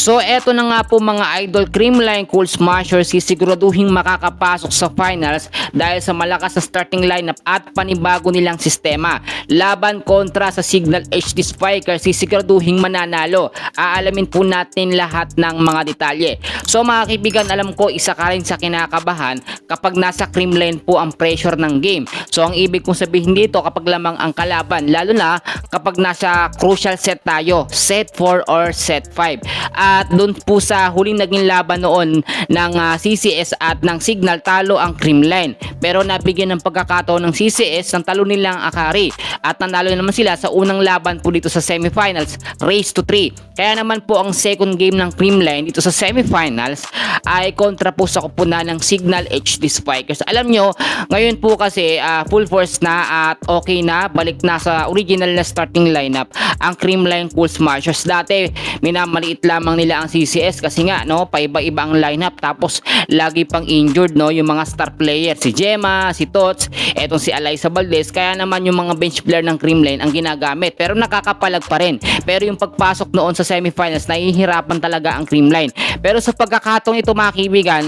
So eto na nga po mga idol, Creamline Cool Smashers sisiguraduhin makakapasok sa finals dahil sa malakas na starting lineup at panibago nilang sistema. Laban kontra sa Signal HD Spikers, sisiguraduhin mananalo. Aalamin po natin lahat ng mga detalye. So mga kaibigan, alam ko isa ka rin sa kinakabahan kapag nasa Creamline po ang pressure ng game. So ang ibig kong sabihin dito, kapag lamang ang kalaban, lalo na kapag nasa crucial set tayo, set 4 or set 5. At doon po sa huling naging laban noon ng CCS at ng Signal, talo ang Creamline. Pero nabigyan ng pagkakataon ng CCS ng talo nilang Akari. At nanalo naman sila sa unang laban po dito sa semifinals, race to 3. Kaya naman po ang second game ng Creamline dito sa semifinals ay kontra po sa kupunan ng Signal HD Spikers. Alam nyo, ngayon po kasi full force na at okay na, balik na sa original na starting lineup ang Creamline Cool Smashers. Dati minamaliit lamang nila ang CCS kasi nga no, paiba-iba ang lineup, tapos lagi pang injured no yung mga star player, si Gemma, si Tots, etong si Alyssa Valdez. Kaya naman yung mga bench player ng Creamline ang ginagamit, pero nakakapalag pa rin. Pero yung pagpasok noon sa semifinals, nahihirapan talaga ang Creamline. Pero sa pagkakataong ito mga kaibigan,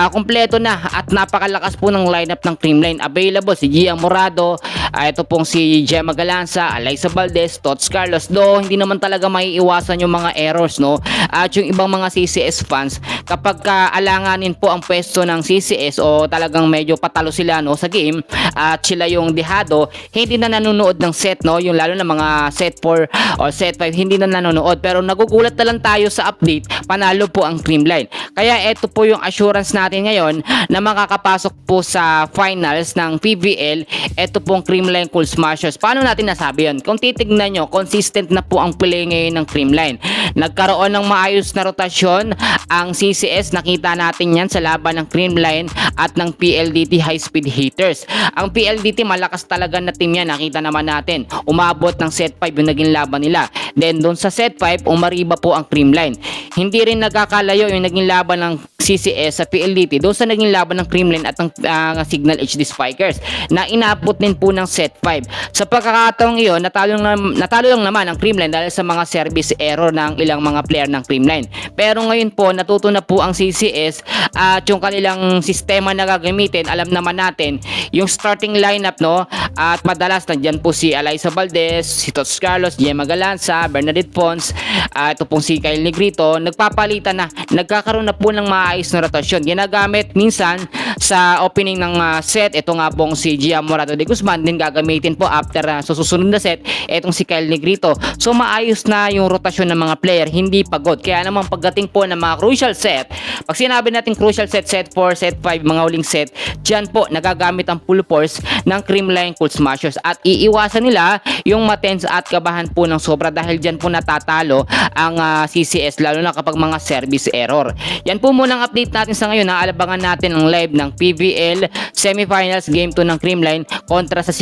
kompleto na at napakalakas po ng lineup ng Creamline. Available si Gia Morado, ito pong si Gemma Galanza, Alyssa Valdez, Tots Carlos. Do hindi naman talaga maiiwasan yung mga errors no. At yung ibang mga CCS fans, kapag alanganin po ang pwesto ng CCS o talagang medyo patalo sila no sa game at sila yung dehado, hindi na nanonood ng set no, yung lalo na mga set 4 or set 5 hindi na nanonood. Pero nagugulat na lang tayo sa update, panalo po ang Creamline. Kaya ito po yung assurance natin ngayon na makakapasok po sa finals ng PVL, ito pong Creamline Cool Smashers. Paano natin nasabi yun? Kung titignan nyo, consistent na po ang play ngayon ng Creamline. Nagkaroon ng maayos na rotasyon ang CCS, nakita natin yan sa laban ng Creamline at ng PLDT High Speed Hitters. Ang PLDT malakas talaga na team yan, nakita naman natin. Umabot ng set 5 yung naging laban nila. Then doon sa set 5, umariba po ang Creamline. Hindi rin nagkakalayo yung naging laban ng CCS sa PLDT doon sa naging laban ng Creamline at ng Signal HD Spikers na inabot din po ng set 5. Sa pagkakataong iyon, natalo lang naman ang Creamline dahil sa mga service error ng ilang mga player ng Creamline. Pero ngayon po, natuto na po ang CCS at yung kanilang sistema na gagamitin, alam naman natin yung starting lineup no, at madalas nandiyan po si Alyssa Valdez, si Tots Carlos, Gemma Galanza, Bernadette Pons, ito pong si Kyle Negrito. Nagpapalitan na, nagkakaroon na po ng maayos na rotasyon. Ginagamit minsan sa opening ng set, ito nga pong si Gia Morado de Guzman, din gagamitin po after sa susunod na set, itong si Kyle Negrito. So maayos na yung rotasyon ng mga player, hindi pagod. Kaya naman pagdating po ng mga crucial set, pag sinabi natin crucial set, set 4, set 5, mga huling set, dyan po nagagamit ang full force ng Creamline Cool Smashers at iiwasan nila yung matense at kabahan po ng sobra dahil dyan po natatalo ang CCS, lalo na kapag mga service error. Yan po muna ang update natin sa ngayon. Naalabangan natin ang live ng PVL semifinals game 2 ng Creamline kontra sa